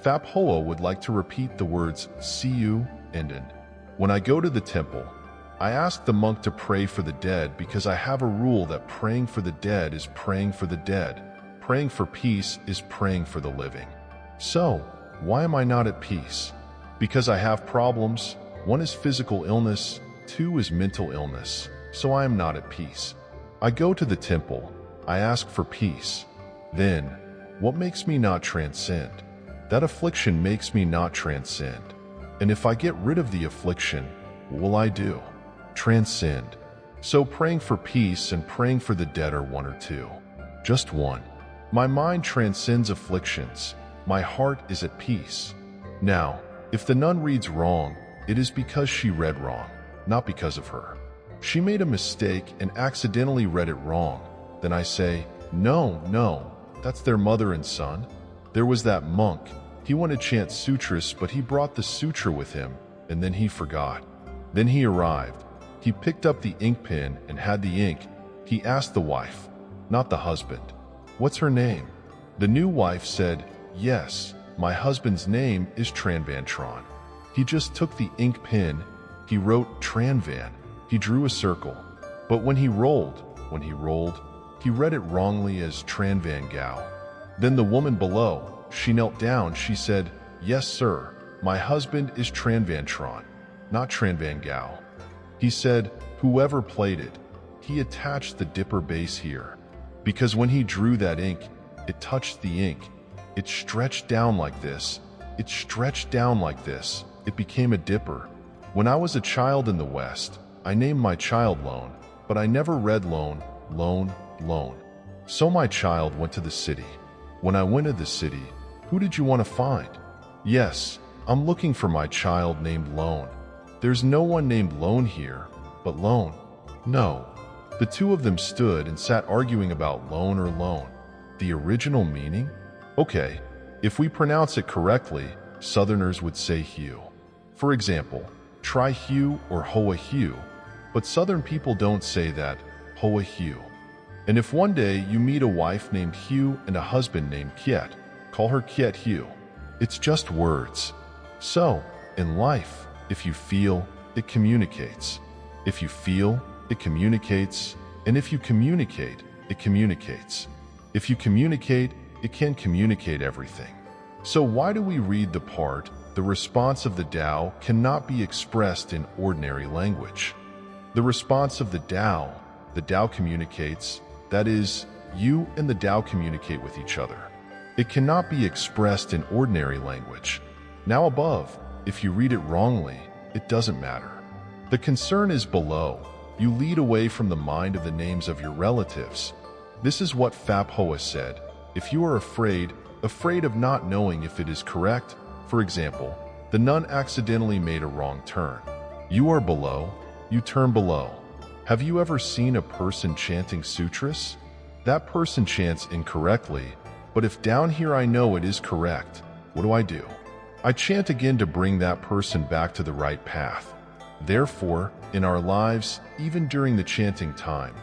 Phap Hoa would like to repeat the words see you and end. When I go to the temple, I ask the monk to pray for the dead because I have a rule that praying for the dead is praying for the dead. Praying for peace is praying for the living. So, why am I not at peace? Because I have problems. 1 is physical illness, 2 is mental illness, so I am not at peace. I go to the temple, I ask for peace. Then, what makes me not transcend? That affliction makes me not transcend. And if I get rid of the affliction, what will I do? Transcend. So praying for peace and praying for the dead are 1 or 2. Just 1. My mind transcends afflictions. My heart is at peace. Now, if the nun reads wrong, it is because she read wrong, not because of her. She made a mistake and accidentally read it wrong. Then I say, no, that's their mother and son. There was that monk. He wanted to chant sutras, but he brought the sutra with him, and then he forgot. Then he arrived. He picked up the ink pen and had the ink. He asked the wife, not the husband, what's her name? The new wife said, yes, my husband's name is Tranvantron. He just took the ink pen, he wrote Tranvan, he drew a circle, but when he rolled, he read it wrongly as Tranvan Gao. Then the woman below, she knelt down, she said, yes sir, my husband is Tranvantron, not Tranvan Gao. He said, whoever played it, he attached the dipper base here, because when he drew that ink, it touched the ink. It stretched down like this. It became a dipper. When I was a child in the West, I named my child Lone, but I never read Lone, Lone, Lone. So my child went to the city. When I went to the city, who did you want to find? Yes, I'm looking for my child named Lone. There's no one named Lone here, but Lone. No. The two of them stood and sat arguing about lone or lone. The original meaning? Okay, if we pronounce it correctly, Southerners would say hue. For example, try hue or hoa hue, but Southern people don't say that, hoa hue. And if one day you meet a wife named Hugh and a husband named Kiet, call her Kiet Hugh. It's just words. So, in life, if you feel, it communicates. If you feel, it communicates. And if you communicate, it communicates. If you communicate, it can communicate everything. So why do we read the part, the response of the Tao cannot be expressed in ordinary language? The response of the Tao communicates, that is, you and the Tao communicate with each other. It cannot be expressed in ordinary language. Now above, if you read it wrongly, it doesn't matter. The concern is below. You lead away from the mind of the names of your relatives. This is what Phap Hoa said. If you are afraid of not knowing if it is correct, for example, the nun accidentally made a wrong turn. You are below, you turn below. Have you ever seen a person chanting sutras? That person chants incorrectly, but if down here I know it is correct, what do? I chant again to bring that person back to the right path. Therefore, in our lives, even during the chanting time,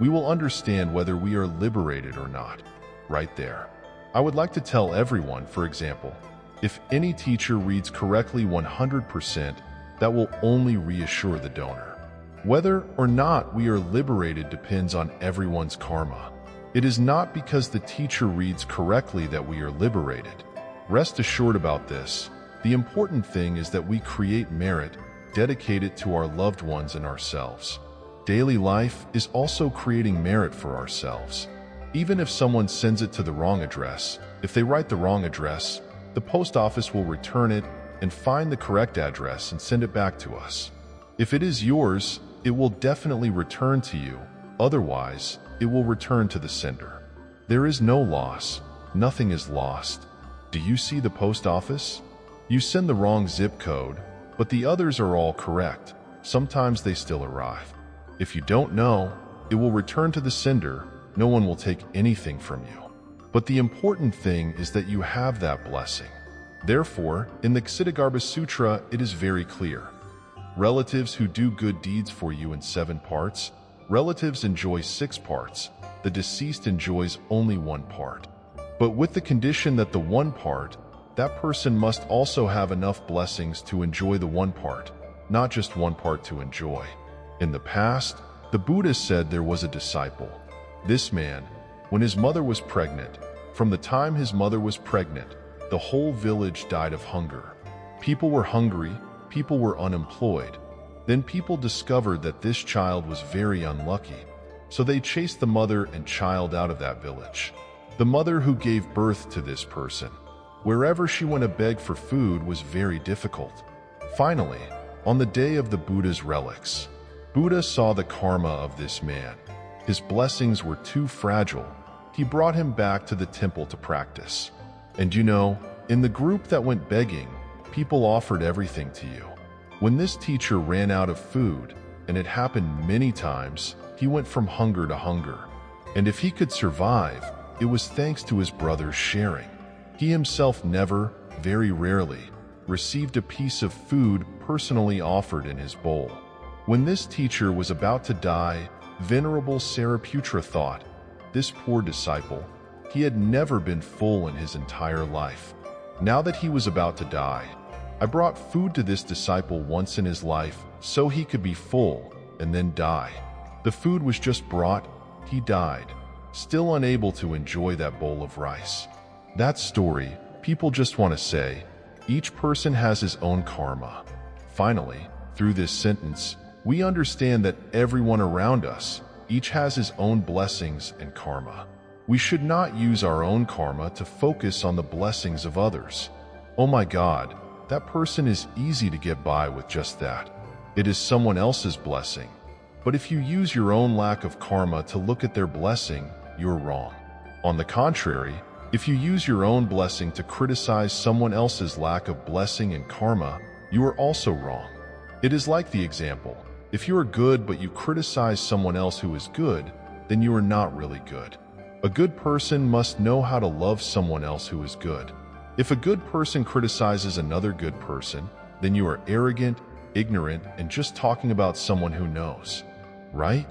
we will understand whether we are liberated or not. Right there. I would like to tell everyone, for example, if any teacher reads correctly 100%, that will only reassure the donor. Whether or not we are liberated depends on everyone's karma. It is not because the teacher reads correctly that we are liberated. Rest assured about this. The important thing is that we create merit, dedicate it to our loved ones and ourselves. Daily life is also creating merit for ourselves. Even if someone sends it to the wrong address, if they write the wrong address, the post office will return it and find the correct address and send it back to us. If it is yours, it will definitely return to you. Otherwise, it will return to the sender. There is no loss. Nothing is lost. Do you see the post office? You send the wrong zip code, but the others are all correct. Sometimes they still arrive. If you don't know, it will return to the sender. No one will take anything from you. But the important thing is that you have that blessing. Therefore, in the Ksitigarbha Sutra, it is very clear. Relatives who do good deeds for you in 7 parts, relatives enjoy 6 parts, the deceased enjoys only 1 part. But with the condition that the 1 part, that person must also have enough blessings to enjoy the 1 part, not just 1 part to enjoy. In the past, the Buddha said there was a disciple. This man, when his mother was pregnant, from the time his mother was pregnant, the whole village died of hunger. People were hungry, people were unemployed. Then people discovered that this child was very unlucky, so they chased the mother and child out of that village. The mother who gave birth to this person, wherever she went to beg for food was very difficult. Finally, on the day of the Buddha's relics, Buddha saw the karma of this man. His blessings were too fragile. He brought him back to the temple to practice. And you know, in the group that went begging, people offered everything to you. When this teacher ran out of food, and it happened many times, he went from hunger to hunger. And if he could survive, it was thanks to his brothers sharing. He himself never, very rarely, received a piece of food personally offered in his bowl. When this teacher was about to die, Venerable Sariputra thought, this poor disciple, he had never been full in his entire life. Now that he was about to die, I brought food to this disciple once in his life so he could be full and then die. The food was just brought, he died, still unable to enjoy that bowl of rice. That story, people just want to say, each person has his own karma. Finally, through this sentence, we understand that everyone around us, each has his own blessings and karma. We should not use our own karma to focus on the blessings of others. Oh my God, that person is easy to get by with just that. It is someone else's blessing. But if you use your own lack of karma to look at their blessing, you're wrong. On the contrary, if you use your own blessing to criticize someone else's lack of blessing and karma, you are also wrong. It is like the example: if you are good but you criticize someone else who is good, then you are not really good. A good person must know how to love someone else who is good. If a good person criticizes another good person, then you are arrogant, ignorant, and just talking about someone who knows, right?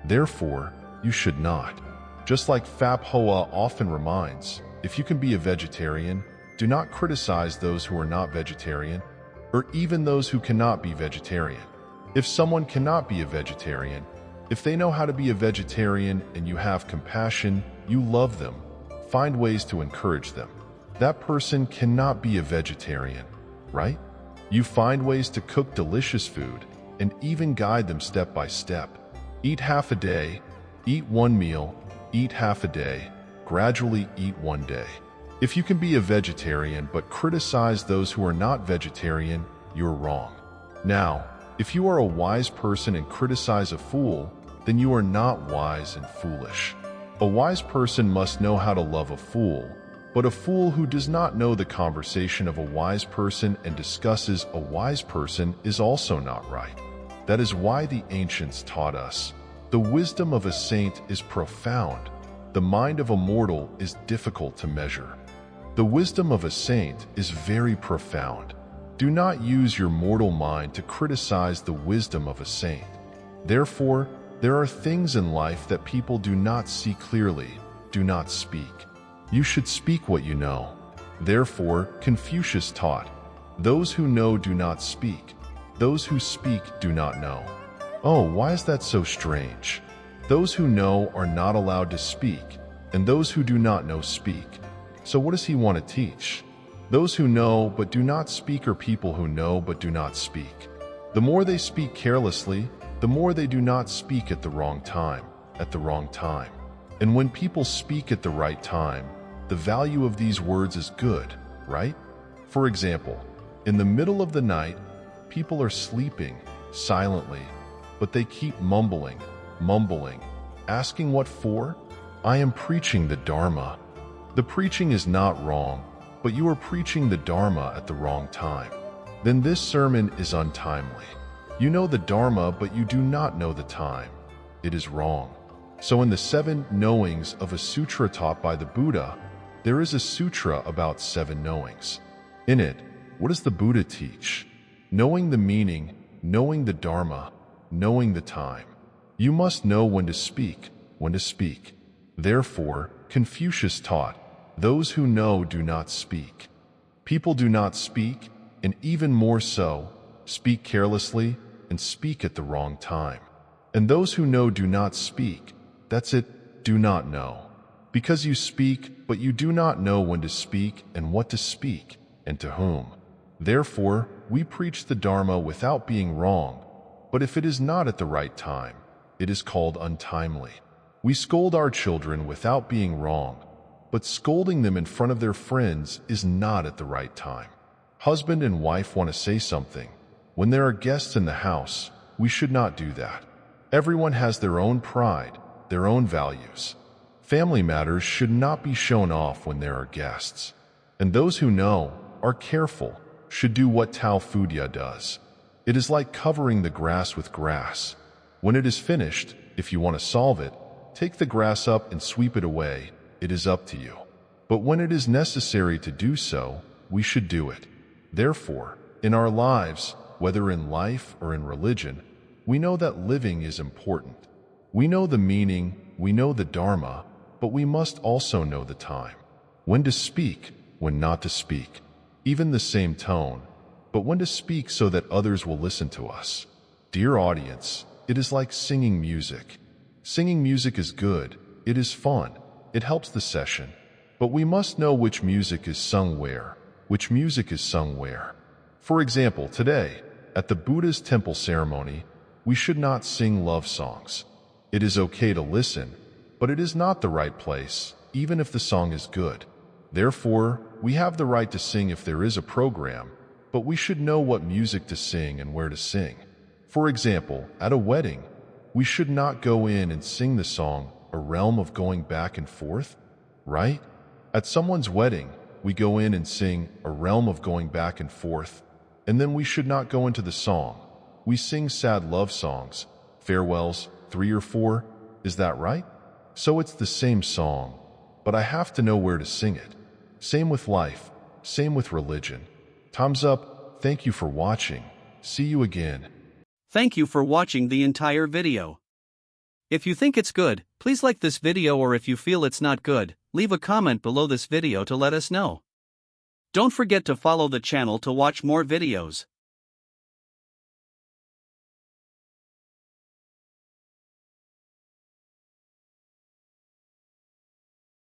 Therefore, you should not. Just like Phap Hoa often reminds, if you can be a vegetarian, do not criticize those who are not vegetarian, or even those who cannot be vegetarian. If someone cannot be a vegetarian, if they know how to be a vegetarian and you have compassion, you love them, find ways to encourage them. That person cannot be a vegetarian, right? You find ways to cook delicious food and even guide them step by step. Eat half a day, eat one meal, eat half a day, gradually eat one day. If you can be a vegetarian but criticize those who are not vegetarian, you're wrong. Now, if you are a wise person and criticize a fool, then you are not wise and foolish. A wise person must know how to love a fool, but a fool who does not know the conversation of a wise person and discusses a wise person is also not right. That is why the ancients taught us, the wisdom of a saint is profound, the mind of a mortal is difficult to measure. The wisdom of a saint is very profound. Do not use your mortal mind to criticize the wisdom of a saint. Therefore, there are things in life that people do not see clearly, do not speak. You should speak what you know. Therefore, Confucius taught, those who know do not speak. Those who speak do not know. Oh, why is that so strange? Those who know are not allowed to speak, and those who do not know speak. So what does he want to teach? Those who know but do not speak are people who know but do not speak. The more they speak carelessly, the more they do not speak at the wrong time, And when people speak at the right time, the value of these words is good, right? For example, in the middle of the night, people are sleeping silently, but they keep mumbling, asking what for? I am preaching the Dharma. The preaching is not wrong, but you are preaching the Dharma at the wrong time. Then this sermon is untimely. You know the Dharma, but you do not know the time. It is wrong. So in the 7 knowings of a sutra taught by the Buddha, there is a sutra about 7 knowings. In it, what does the Buddha teach? Knowing the meaning, knowing the Dharma, knowing the time. You must know when to speak, Therefore, Confucius taught, those who know do not speak. People do not speak, and even more so, speak carelessly and speak at the wrong time. And those who know do not speak, that's it, do not know. Because you speak, but you do not know when to speak and what to speak, and to whom. Therefore, we preach the Dharma without being wrong, but if it is not at the right time, it is called untimely. We scold our children without being wrong, but scolding them in front of their friends is not at the right time. Husband and wife want to say something. When there are guests in the house, we should not do that. Everyone has their own pride, their own values. Family matters should not be shown off when there are guests. And those who know, are careful, should do what Tao Fudya does. It is like covering the grass with grass. When it is finished, if you want to solve it, take the grass up and sweep it away. It is up to you. But when it is necessary to do so, we should do it. Therefore, in our lives, whether in life or in religion, we know that living is important. We know the meaning, we know the Dharma, but we must also know the time. When to speak, when not to speak. Even the same tone, but when to speak so that others will listen to us. Dear audience, it is like singing music. Singing music is good, it is fun, it helps the session. But we must know which music is sung where, For example, today, at the Buddha's temple ceremony, we should not sing love songs. It is okay to listen, but it is not the right place, even if the song is good. Therefore, we have the right to sing if there is a program, but we should know what music to sing and where to sing. For example, at a wedding, we should not go in and sing the song, A Realm of Going Back and Forth, right? At someone's wedding, we go in and sing, A Realm of Going Back and Forth, and then we should not go into the song. We sing sad love songs, farewells, 3 or 4, is that right? So it's the same song, but I have to know where to sing it. Same with life, same with religion. Thumbs up, thank you for watching. See you again. Thank you for watching the entire video. If you think it's good, please like this video, or if you feel it's not good, leave a comment below this video to let us know. Don't forget to follow the channel to watch more videos.